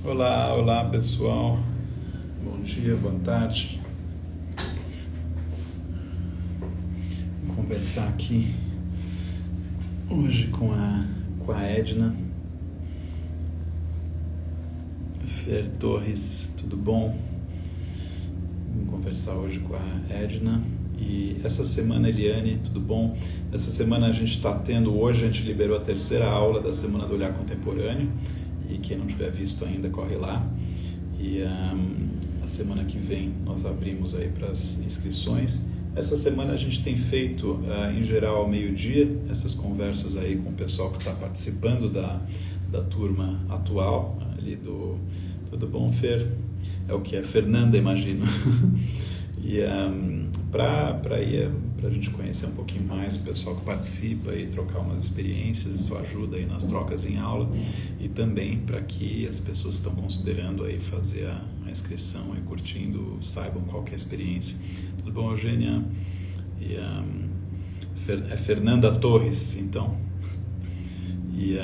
Olá, olá pessoal. Bom dia, boa tarde. Vou conversar aqui hoje com a Edna Fer Torres. Tudo bom? Vamos conversar hoje com a Edna. E essa semana, Eliane, tudo bom? Essa semana a gente está tendo, hoje a gente liberou a terceira aula da Semana do Olhar Contemporâneo. E quem não tiver visto ainda, corre lá. E a semana que vem nós abrimos aí para as inscrições. Essa semana a gente tem feito, em geral, ao meio-dia, essas conversas aí com o pessoal que está participando da turma atual, ali do Tudo Bom, Fer? É o que é Fernanda, imagino. E para a gente conhecer um pouquinho mais o pessoal que participa e trocar umas experiências, isso ajuda aí nas trocas em aula, e também para que as pessoas que estão considerando aí fazer a inscrição e curtindo saibam qual que é a experiência. Tudo bom, Eugênia? E, é Fernanda Torres, então. E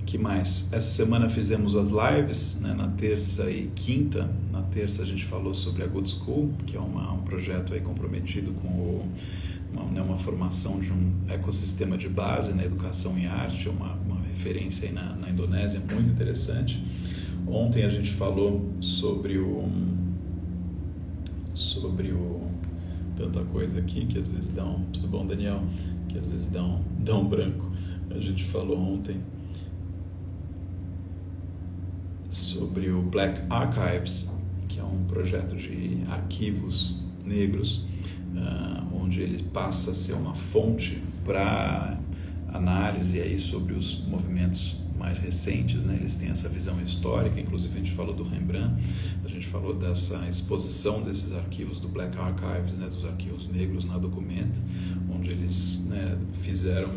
que mais? Essa semana fizemos as lives, né, na terça e quinta. Na terça a gente falou sobre a Good School, que é um projeto aí comprometido com uma formação de um ecossistema de base na educação em arte, uma referência aí na Indonésia muito interessante. Ontem a gente falou sobre o tanta coisa aqui que às vezes dá um... Tudo bom, Daniel? Que às vezes dá um branco. A gente falou ontem sobre o Black Archives, que é um projeto de arquivos negros, onde ele passa a ser uma fonte para análise aí sobre os movimentos mais recentes, né? Eles têm essa visão histórica, inclusive a gente falou do Rembrandt, a gente falou dessa exposição desses arquivos do Black Archives, né? Dos arquivos negros na Documenta, onde eles, né, fizeram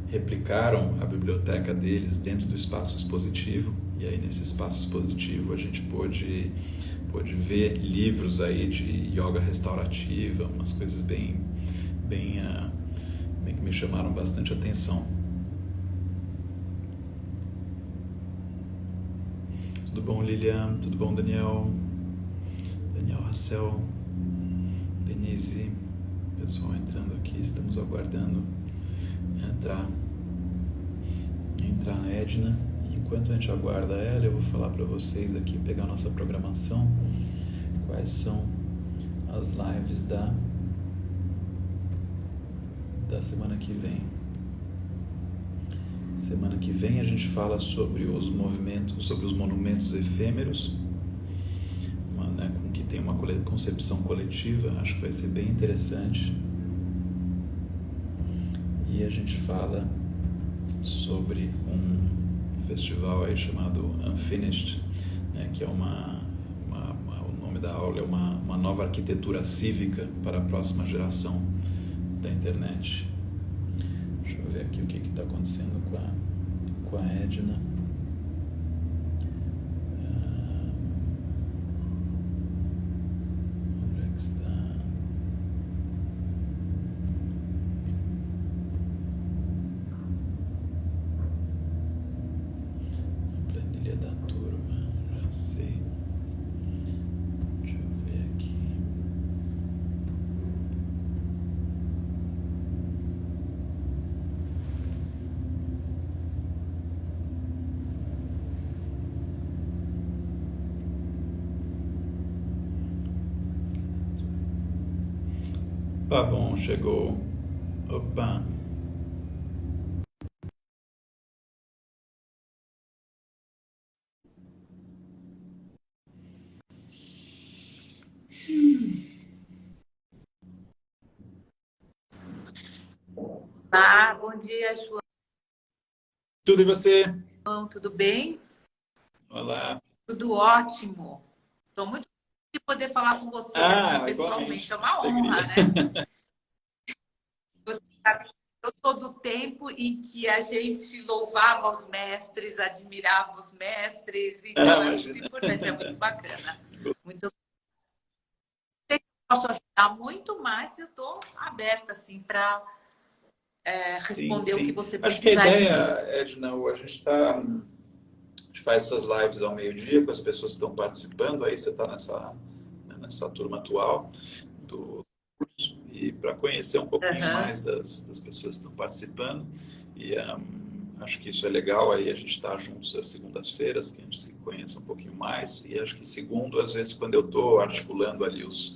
replicaram a biblioteca deles dentro do espaço expositivo, e aí nesse espaço expositivo a gente pôde ver livros aí de yoga restaurativa, umas coisas bem que me chamaram bastante atenção. Tudo bom, Lilian? Tudo bom, Daniel? Daniel Rassel, Denise, pessoal entrando aqui, estamos aguardando entrar a Edna. E enquanto a gente aguarda ela, eu vou falar para vocês aqui, pegar a nossa programação, quais são as lives da semana que vem. Semana que vem a gente fala sobre os movimentos, sobre os monumentos efêmeros, né, que tem uma concepção coletiva, acho que vai ser bem interessante. E a gente fala sobre um festival aí chamado Unfinished, né, que é o nome da aula é uma nova arquitetura cívica para a próxima geração da internet. Deixa eu ver aqui o que está acontecendo com a Edna. Onde é que está? A planilha da turma, já sei. Deixa eu ver aqui. Pavon chegou. Opa! Bom dia, Tudo e você? João, tudo bem? Olá. Tudo ótimo. Estou muito feliz de poder falar com você assim pessoalmente. Igualmente. É uma honra, Alegria. né? Você sabe que eu sou do tempo em que a gente louvava os mestres, admirava os mestres, então é muito Imagina. importante, é muito bacana. Muito posso ajudar muito mais, eu estou aberta assim para Sim, responder o que sim. você Acho que a precisar de ideia, mim. Edna, a gente faz essas lives ao meio-dia com as pessoas que estão participando, aí você está nessa turma atual do curso, e para conhecer um pouquinho Aham. mais das pessoas que estão participando. E acho que isso é legal, aí a gente está juntos às segundas-feiras, que a gente se conheça um pouquinho mais. E acho que segundo, às vezes, quando eu estou articulando ali os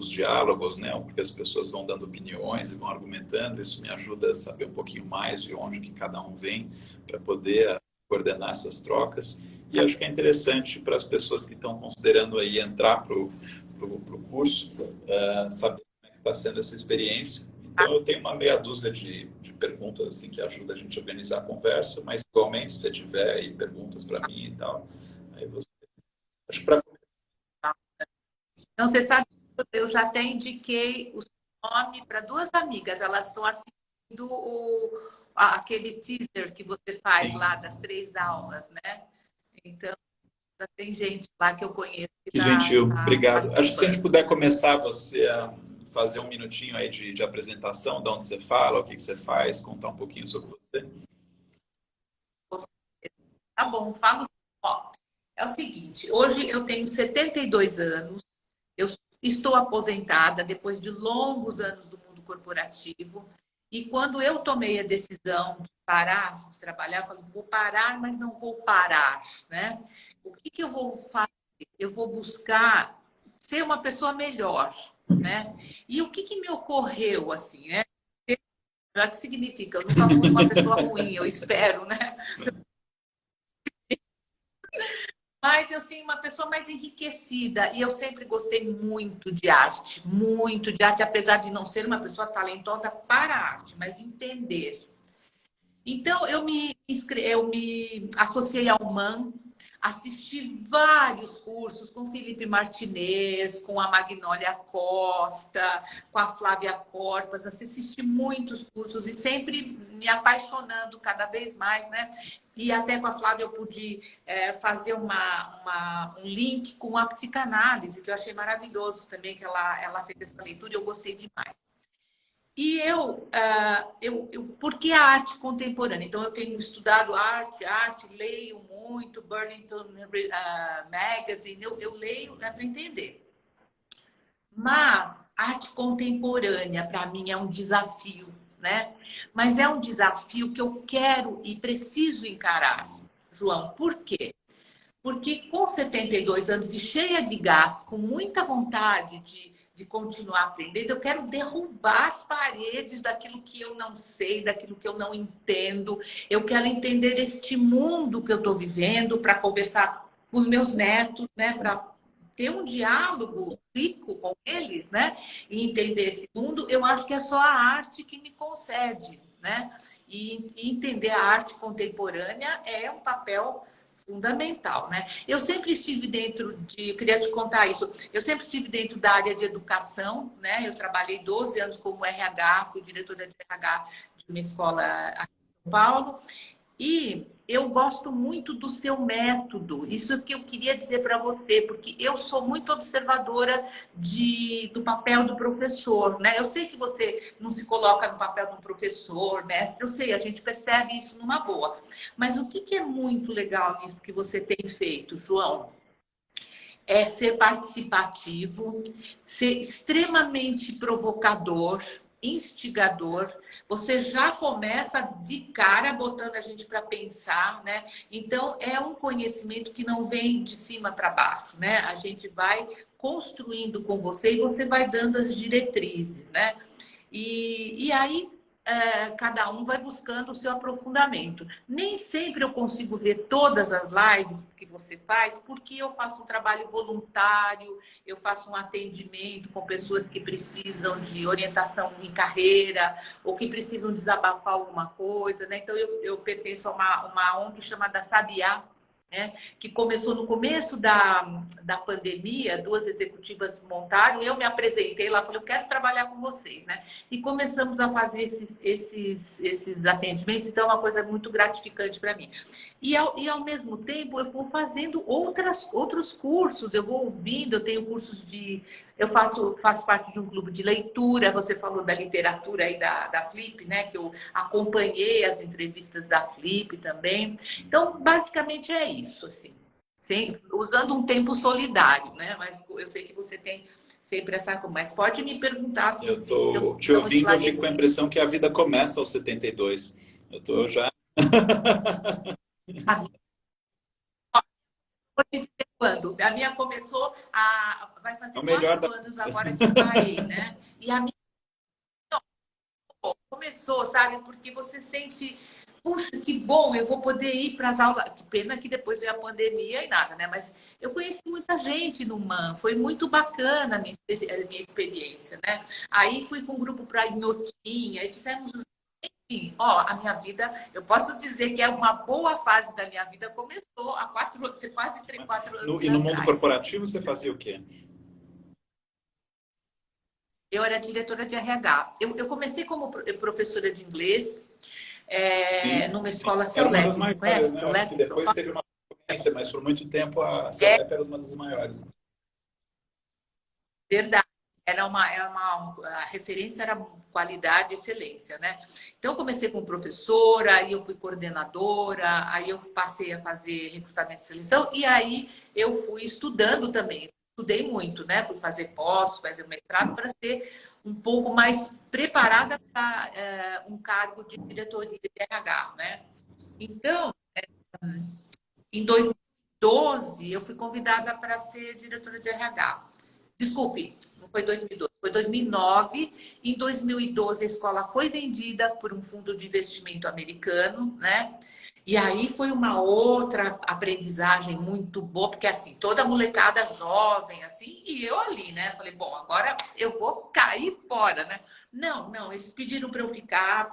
diálogos, né? Porque as pessoas vão dando opiniões e vão argumentando, isso me ajuda a saber um pouquinho mais de onde que cada um vem, para poder coordenar essas trocas. E acho que é interessante para as pessoas que estão considerando aí entrar para o curso, saber como é que está sendo essa experiência. Então, eu tenho uma meia dúzia de perguntas assim, que ajuda a gente a organizar a conversa, mas igualmente, se você tiver aí perguntas para mim e tal, aí você... Acho que para... Então, você sabe, eu já até indiquei o seu nome para duas amigas. Elas estão assistindo aquele teaser que você faz lá Sim, das 3 aulas, né? Então, já tem gente lá que eu conheço que que está gentil, obrigado. Acho que se a gente participando. puder começar você a fazer um minutinho aí de apresentação, de onde você fala, o que você faz, contar um pouquinho sobre você. Tá bom, falo. Ó, é o seguinte, hoje eu tenho 72 anos, eu estou aposentada depois de longos anos do mundo corporativo. E quando eu tomei a decisão de parar de trabalhar, eu falei, vou parar, mas não vou parar, né? O que que eu vou fazer? Eu vou buscar ser uma pessoa melhor, né? E o que que me ocorreu assim, né? O que significa? Eu nunca fui uma pessoa ruim, eu espero, né? Mas eu sim uma pessoa mais enriquecida e eu sempre gostei muito de arte, apesar de não ser uma pessoa talentosa para a arte, mas entender. Então eu me associei ao MAN, assisti vários cursos com Felipe Martinez, com a Magnólia Costa, com a Flávia Corpas, assisti muitos cursos e sempre me apaixonando cada vez mais, né? E até com a Flávia eu pude fazer um link com a psicanálise, que eu achei maravilhoso também, que ela fez essa leitura e eu gostei demais. E por que a arte contemporânea? Então, eu tenho estudado arte, leio muito, Burlington Magazine, eu leio, dá para entender. Mas arte contemporânea, para mim, é um desafio, né? Mas é um desafio que eu quero e preciso encarar, João. Por quê? Porque com 72 anos e cheia de gás, com muita vontade de continuar aprendendo, eu quero derrubar as paredes daquilo que eu não sei, daquilo que eu não entendo. Eu quero entender este mundo que eu estou vivendo para conversar com os meus netos, né? Para ter um diálogo rico com eles, né? E entender esse mundo. Eu acho que é só a arte que me concede, né? E entender a arte contemporânea é um papel fundamental, né? Eu sempre estive eu queria te contar isso, eu sempre estive dentro da área de educação, né? Eu trabalhei 12 anos como RH, fui diretora de RH de uma escola aqui em São Paulo, e eu gosto muito do seu método. Isso é o que eu queria dizer para você, porque eu sou muito observadora do papel do professor, né? Eu sei que você não se coloca no papel de um professor, mestre, eu sei, a gente percebe isso numa boa. Mas o que que é muito legal nisso que você tem feito, João? É ser participativo, ser extremamente provocador, instigador. Você já começa de cara botando a gente para pensar, né? Então é um conhecimento que não vem de cima para baixo, né? A gente vai construindo com você e você vai dando as diretrizes, né? E aí cada um vai buscando o seu aprofundamento. Nem sempre eu consigo ver todas as lives que você faz, porque eu faço um trabalho voluntário, eu faço um atendimento com pessoas que precisam de orientação em carreira, ou que precisam desabafar alguma coisa, né? Então eu pertenço a uma ONG chamada Sabiá, né? Que começou no começo da pandemia, duas executivas montaram, eu me apresentei lá, falei, eu quero trabalhar com vocês, né? E começamos a fazer esses atendimentos, então é uma coisa muito gratificante para mim. E ao mesmo tempo, eu vou fazendo outros cursos, eu vou ouvindo, eu tenho cursos de Eu faço parte de um clube de leitura. Você falou da literatura aí da Flip, né? Que eu acompanhei as entrevistas da Flip também. Então, basicamente é isso, assim. Usando um tempo solidário, né? Mas eu sei que você tem sempre essa... Mas pode me perguntar Eu se eu tô te não ouvindo, eu fico com a esclareci. impressão que a vida começa aos 72. Eu tô já. Ah, vou te dizer quando. A minha começou vai É fazer o melhor 4 anos agora que eu parei, né? E a minha começou, sabe? Porque você sente, puxa, que bom, eu vou poder ir para as aulas. Que pena que depois veio a pandemia e nada, né? Mas eu conheci muita gente no MAN, foi muito bacana a minha experiência, né? Aí fui com um grupo para Inhotim, aí fizemos os. Enfim, ó, a minha vida, eu posso dizer que é uma boa fase da minha vida, começou há quase 4 anos E no mundo atrás. corporativo você fazia o quê? Eu era diretora de RH. Eu comecei como professora de inglês, Sim, numa sim. escola Era uma das Ceulep. Você maiores, conhece né? Eu acho que Ceulep em São depois Paulo? teve uma concorrência, mas por muito tempo a É Celep era uma das maiores. verdade. A referência era qualidade e excelência, né? Então, eu comecei como professora, aí eu fui coordenadora, aí eu passei a fazer recrutamento e seleção, e aí eu fui estudando também. Estudei muito, né? Fui fazer pós, fazer mestrado para ser um pouco mais preparada para um cargo de diretoria de RH, né? Então, em 2012, eu fui convidada para ser diretora de RH. Desculpe, não foi 2012, foi 2009. Em 2012, a escola foi vendida por um fundo de investimento americano, né? E aí foi uma outra aprendizagem muito boa, porque assim, toda molecada jovem, assim, e eu ali, né? Falei, bom, agora eu vou cair fora, né? Não, não, eles pediram para eu ficar,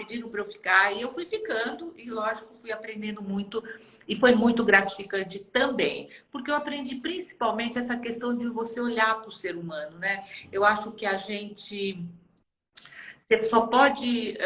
e eu fui ficando, e lógico, fui aprendendo muito, e foi muito gratificante também, porque eu aprendi principalmente essa questão de você olhar para o ser humano, né? Eu acho que a gente você só pode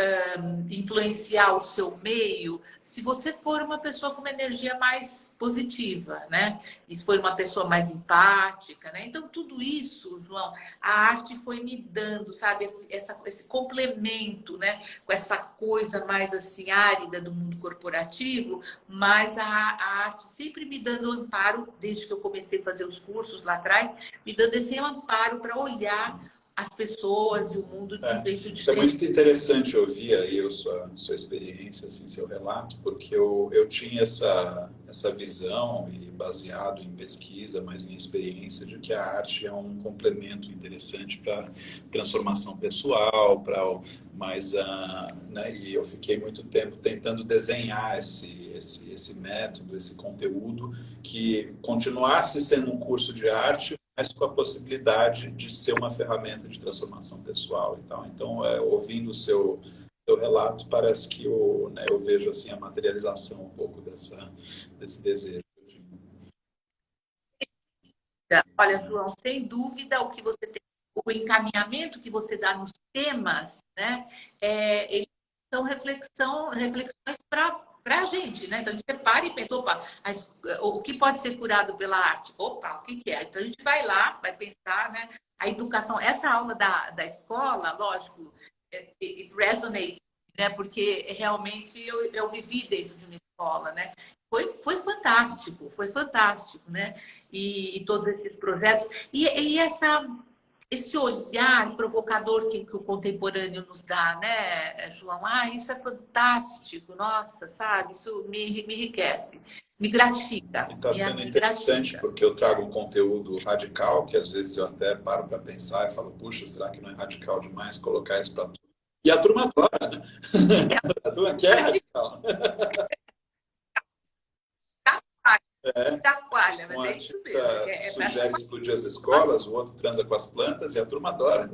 influenciar o seu meio se você for uma pessoa com uma energia mais positiva, né? E se for uma pessoa mais empática, né? Então, tudo isso, João, a arte foi me dando, sabe? Esse complemento, né? Com essa coisa mais assim, árida do mundo corporativo, mas a arte sempre me dando amparo, desde que eu comecei a fazer os cursos lá atrás, me dando esse amparo para olhar as pessoas e o mundo de um É, jeito isso é diferente. muito interessante ouvir aí a sua experiência, assim, seu relato, porque eu tinha essa visão, e baseado em pesquisa, mas em experiência, de que a arte é um complemento interessante para transformação pessoal, para mais, né, e eu fiquei muito tempo tentando desenhar esse método, esse conteúdo, que continuasse sendo um curso de arte, mas com a possibilidade de ser uma ferramenta de transformação pessoal e tal. Então, ouvindo o seu relato, parece que eu vejo assim a materialização um pouco desse desejo. Olha, João, sem dúvida, o que você tem, o encaminhamento que você dá nos temas, né? Eles são reflexões para a gente, né? Então a gente separa e pensa, opa, o que pode ser curado pela arte? Opa, o que que é? Então a gente vai lá, vai pensar, né? A educação, essa aula da escola, lógico, it resonates, né? Porque realmente eu vivi dentro de uma escola, né? Foi fantástico, né? E todos esses projetos. E esse olhar provocador que o contemporâneo nos dá, né, João? Ah, isso é fantástico, nossa, sabe? Isso me enriquece, me gratifica, E está sendo me interessante gratifica. porque eu trago um conteúdo radical, que às vezes eu até paro para pensar e falo, puxa, será que não é radical demais colocar isso para tudo? E a turma adora, né? A turma quer radical. Chacoalha, Um mas é isso artista mesmo. Pra sugere explodir as nós, escolas, o outro transa com as plantas e a turma adora.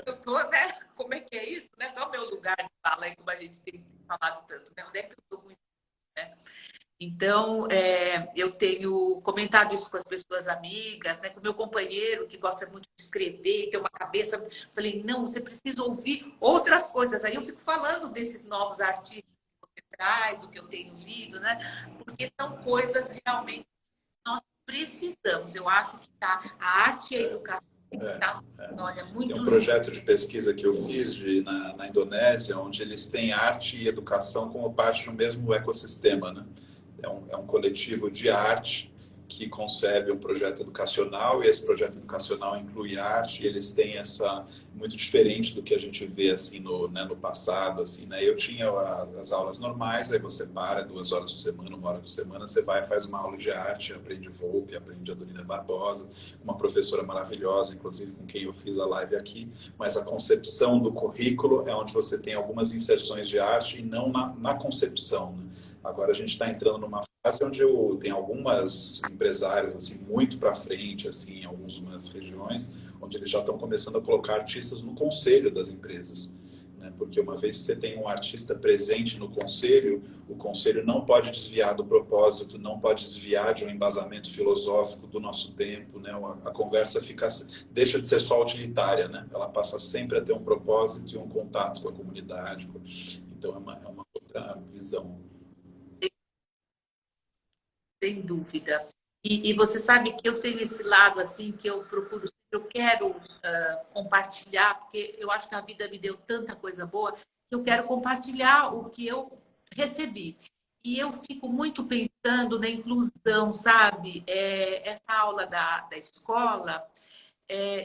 eu tô, né? Como é que é isso? Né? Qual é o meu lugar de fala aí, como a gente tem falado tanto, né? Onde é que eu tô com isso, né? Então, eu tenho comentado isso com as pessoas amigas, né, com o meu companheiro, que gosta muito de escrever e tem uma cabeça. Falei, não, você precisa ouvir outras coisas. Aí eu fico falando desses novos artistas atrás, do que eu tenho lido, né? Porque são coisas realmente que nós precisamos. Eu acho que tá, a arte e a educação está, olha, muito Tem um projeto de pesquisa que eu fiz na Indonésia, onde eles têm arte e educação como parte do mesmo ecossistema, né? É um coletivo de arte que concebe um projeto educacional, e esse projeto educacional inclui arte, e eles têm essa muito diferente do que a gente vê assim no passado, assim, né? Eu tinha as aulas normais, aí você para 2 horas por semana, 1 hora por semana, você vai e faz uma aula de arte, aprende Volpe, aprende Adorina Barbosa, uma professora maravilhosa, inclusive com quem eu fiz a live aqui, mas a concepção do currículo é onde você tem algumas inserções de arte e não na concepção, né? Agora a gente está entrando numa fase onde tem algumas empresários assim muito para frente, assim, em algumas regiões, onde eles já estão começando a colocar artistas no conselho das empresas, né? Porque uma vez que você tem um artista presente no conselho, o conselho não pode desviar do propósito, não pode desviar de um embasamento filosófico do nosso tempo, né? A conversa deixa de ser só utilitária, né? Ela passa sempre a ter um propósito e um contato com a comunidade. Então é uma outra visão. sem dúvida. E você sabe que eu tenho esse lado assim que eu procuro, eu quero compartilhar, porque eu acho que a vida me deu tanta coisa boa que eu quero compartilhar o que eu recebi. E eu fico muito pensando na inclusão, sabe? Essa aula da escola,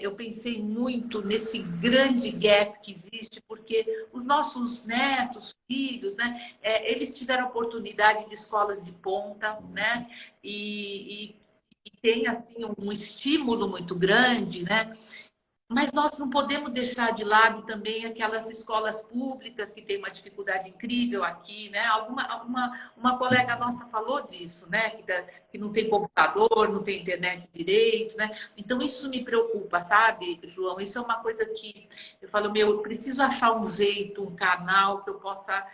eu pensei muito nesse grande gap que existe, porque os nossos netos, filhos, né, eles tiveram oportunidade de escolas de ponta, né, e tem assim um estímulo muito grande, né, mas nós não podemos deixar de lado também aquelas escolas públicas que têm uma dificuldade incrível aqui, né? Uma colega nossa falou disso, né? Que não tem computador, não tem internet direito, né? Então isso me preocupa, sabe, João? Isso é uma coisa que eu falo, eu preciso achar um jeito, um canal que eu possa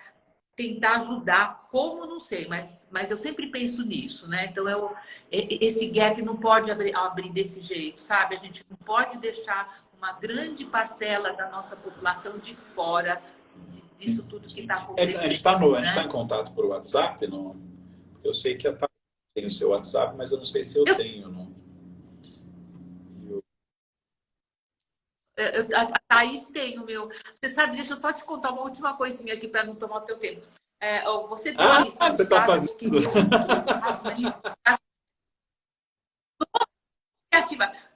tentar ajudar. Como, não sei, mas eu sempre penso nisso, né? Então, esse gap não pode abrir desse jeito, sabe? A gente não pode deixar uma grande parcela da nossa população de fora disso tudo que está acontecendo. A gente está em contato por WhatsApp? Não? Eu sei que a Thaís tem o seu WhatsApp, mas eu não sei se eu tenho. Não. A Thaís tem o meu. Você sabe, deixa eu só te contar uma última coisinha aqui para não tomar o teu tempo. Você tem uma lição você está fazendo?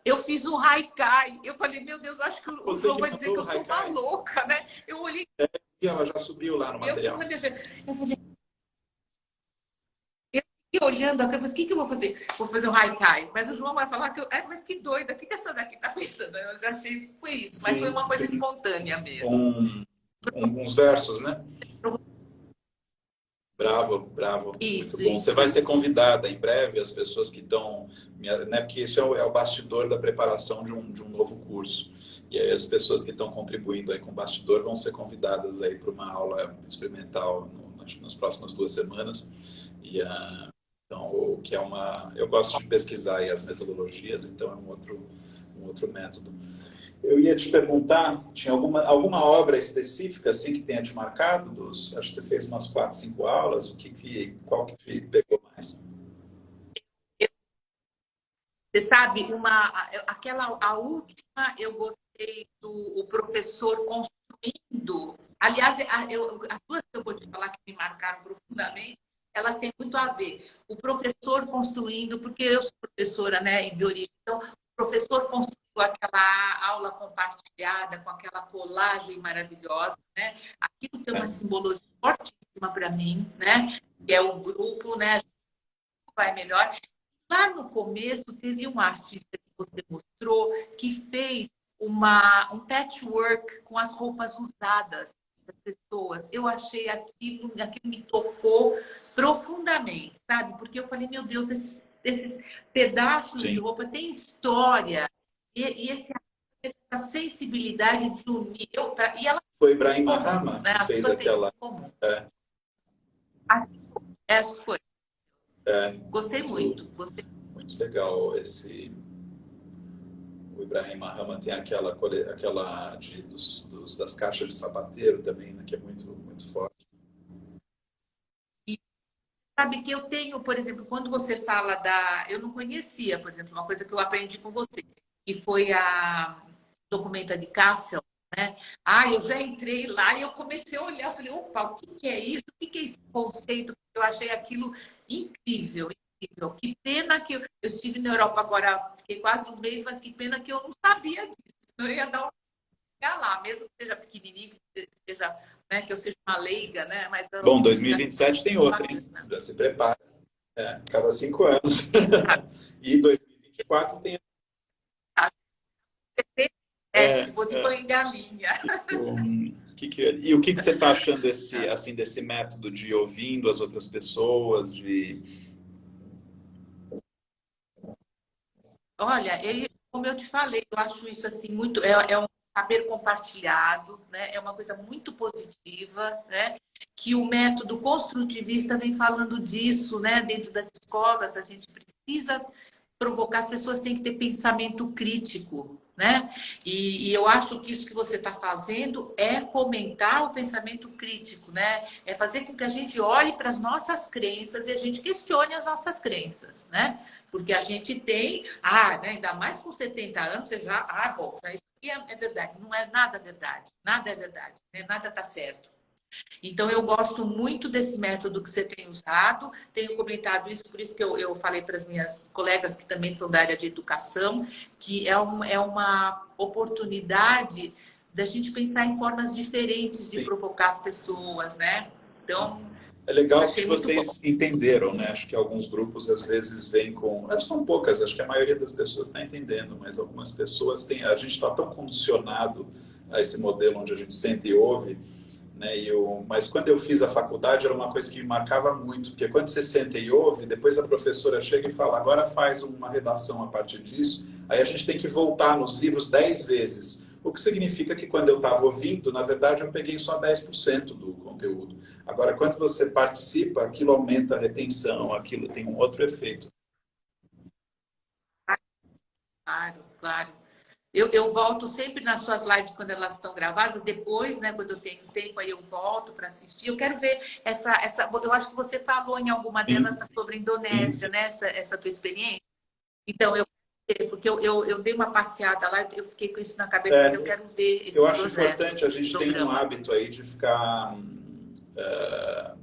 Eu fiz um haikai. Eu falei, meu Deus, eu acho que o João vai dizer que eu sou uma louca, né? Eu olhei. E ela já subiu lá no material. Eu falei, e olhando, eu falei, o que eu vou fazer? Vou fazer um haikai. Mas o João vai falar que mas que doida, o que essa daqui tá pensando? Eu já achei que foi isso, mas foi uma coisa espontânea mesmo. Uns versos, né? Bravo. Isso, muito bom. Você vai ser convidada em breve, as pessoas que estão... Né, porque isso é o bastidor da preparação de um novo curso. E aí as pessoas que estão contribuindo aí com o bastidor vão ser convidadas aí para uma aula experimental nas próximas 2 semanas. Então, que é eu gosto de pesquisar aí as metodologias, então é um outro método. Eu ia te perguntar, tinha alguma obra específica assim que tenha te marcado? Acho que você fez umas 4, 5 aulas. Qual que te pegou mais? Você sabe, a última eu gostei do professor construindo. Aliás, as duas que eu vou te falar que me marcaram profundamente, elas têm muito a ver. O professor construindo, porque eu sou professora, né, de origem, então o professor construiu aquela aula compartilhada com aquela colagem maravilhosa, né? Aquilo tem uma simbologia fortíssima para mim, né? Que é o grupo, né? A gente vai melhor. Lá no começo teve um artista que você mostrou que fez um patchwork com as roupas usadas das pessoas. Eu achei aquilo me tocou profundamente, sabe? Porque eu falei, meu Deus, esses pedaços de roupa têm história. E essa sensibilidade de unir. E ela foi Ibrahim Mahama, né? Que fez aquela. Acho que foi. Gostei muito. Muito legal o Ibrahim Mahama tem aquela das caixas de sapateiro também, né, que é muito, muito forte. sabe que eu tenho, por exemplo, quando você fala da... Eu não conhecia, por exemplo, uma coisa que eu aprendi com você, que foi a documenta de Cassel, né? Ah, eu já entrei lá e eu comecei a olhar, falei, opa, o que que é isso? O que que é esse conceito? Eu achei aquilo incrível, incrível. Que pena que eu estive na Europa agora, fiquei quase um mês, mas que pena que eu não sabia disso. Eu ia dar uma olhada lá, mesmo que seja pequenininho, que seja, né, que eu seja uma leiga, né? Mas Bom, 2027 tem outra, hein? bacana. Já se prepara. Cada 5 anos. Quem sabe? E 2024 tem. Vou de banho em galinha. E o que você está achando desse método de ir ouvindo as outras pessoas, de... Olha, como eu te falei, eu acho isso assim muito é um saber compartilhado, né? É uma coisa muito positiva, né? Que o método construtivista vem falando disso, né? Dentro das escolas, a gente precisa provocar, as pessoas têm que ter pensamento crítico, né? E eu acho que isso que você está fazendo é fomentar o pensamento crítico, né? É fazer com que a gente olhe para as nossas crenças e a gente questione as nossas crenças, né? Porque a gente tem, né, ainda mais com 70 anos, você já, bom, isso aqui é verdade. Não é nada verdade, nada é verdade, né? Nada está certo. Então, eu gosto muito desse método que você tem usado, tenho comentado isso, por isso que eu falei para as minhas colegas que também são da área de educação, que é uma oportunidade da gente pensar em formas diferentes de Sim. provocar as pessoas, né? Então, É legal que achei muito bom. vocês entenderam, né? Acho que alguns grupos às vezes vêm com... São poucas, acho que a maioria das pessoas está entendendo, mas algumas pessoas têm... A gente está tão condicionado a esse modelo onde a gente sente e ouve, né? Mas quando eu fiz a faculdade era uma coisa que me marcava muito, porque quando você senta e ouve, depois a professora chega e fala, agora faz uma redação a partir disso, aí a gente tem que voltar nos livros 10 vezes. O que significa que quando eu estava ouvindo, na verdade eu peguei só 10% do conteúdo. Agora, quando você participa, aquilo aumenta a retenção, aquilo tem um outro efeito. Claro, claro. Eu volto sempre nas suas lives quando elas estão gravadas, depois, né, quando eu tenho tempo, aí eu volto para assistir. Eu quero ver eu acho que você falou em alguma delas sobre a Indonésia, né, essa tua experiência. Então, porque eu dei uma passeada lá, eu fiquei com isso na cabeça, eu quero ver esse eu acho projeto. Importante, a gente tem um hábito aí de ficar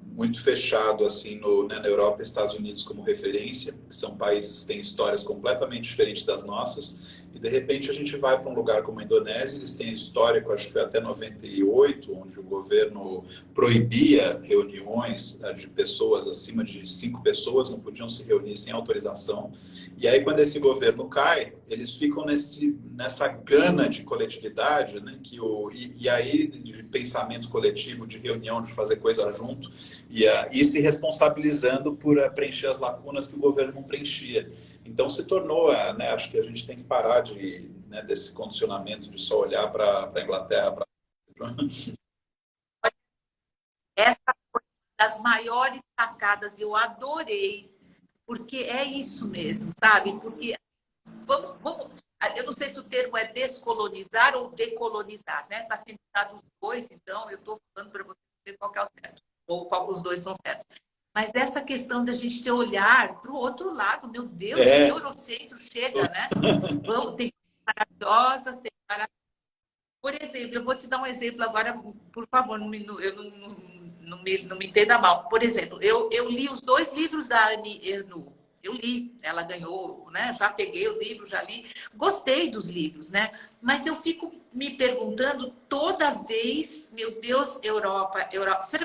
muito fechado assim na Europa e Estados Unidos como referência, que são países que têm histórias completamente diferentes das nossas, e de repente a gente vai para um lugar como a Indonésia, eles têm histórico, acho que foi até 98, onde o governo proibia reuniões de pessoas acima de 5 pessoas, não podiam se reunir sem autorização. E aí, quando esse governo cai, eles ficam nessa gana de coletividade, né? E aí de pensamento coletivo, de reunião, de fazer coisa junto, e se responsabilizando por preencher as lacunas que o governo não preenchia. Então, se tornou, né? Acho que a gente tem que parar desse condicionamento de só olhar para a Inglaterra. Essa foi uma das maiores sacadas, eu adorei, porque é isso mesmo, sabe? Porque eu não sei se o termo é descolonizar ou decolonizar, né? Está sendo usado os dois, então eu estou falando para você qual que é o certo, ou qual os dois são certos. Mas essa questão da gente ter olhar para o outro lado, meu Deus, que eurocentro chega, né? Tem maravilhosas, tem maravilhosas. Por exemplo, eu vou te dar um exemplo agora, por favor, não me entenda mal. Por exemplo, eu li os 2 livros da Annie Ernaux. Eu li, ela ganhou, né? Já peguei o livro, já li. Gostei dos livros, né? Mas eu fico me perguntando toda vez, meu Deus, Europa.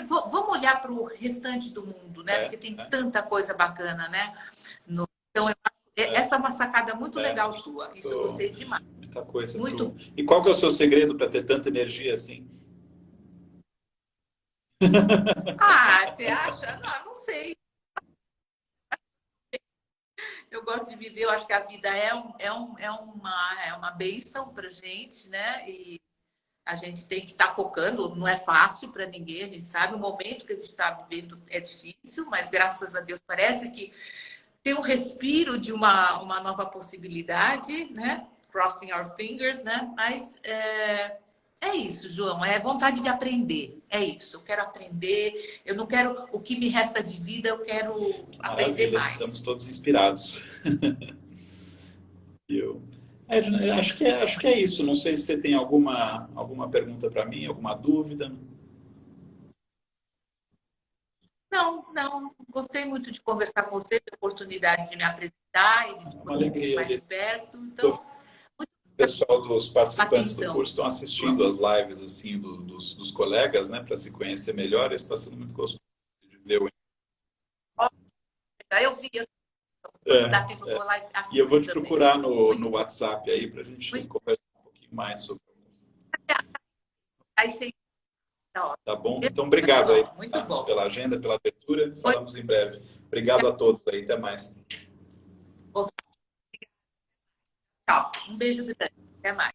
Vamos olhar para o restante do mundo, né? Porque tem tanta coisa bacana, né? Então, essa é uma sacada muito legal sua. Isso eu gostei demais. Muita coisa. Muito. E qual que é o seu segredo para ter tanta energia assim? Você acha? Não sei. Eu gosto de viver, eu acho que a vida é uma bênção pra gente, né? E a gente tem que estar focando, não é fácil para ninguém, a gente sabe, o momento que a gente está vivendo é difícil, mas graças a Deus parece que tem um respiro de uma nova possibilidade, né? Crossing our fingers, né? Mas é É isso, João, é vontade de aprender. É isso, eu quero aprender. Eu não quero o que me resta de vida, eu quero aprender Maravilha, estamos mais. todos inspirados. Eu, Edna, eu acho que é isso. Não sei se você tem alguma pergunta para mim, alguma dúvida. Não, não, gostei muito de conversar com você, ter a oportunidade de me apresentar e de te É uma conhecer um pouco alegria. mais de perto. Então, muito O pessoal dos participantes do atenção. curso estão assistindo as lives assim dos colegas, né, para se conhecer melhor. Isso está sendo muito gostoso de ver. Eu vi, quando dá É, tempo, eu vou lá e e eu vou assisto te também. procurar no Muito, WhatsApp aí para a gente muito. conversar um pouquinho mais sobre. Aí você, ó, Tá bom? Então, obrigado aí, muito tá? bom. Pela agenda, pela abertura. Foi Falamos em breve. Obrigado a todos aí. Até mais. bom. Tchau. Um beijo grande. Até mais.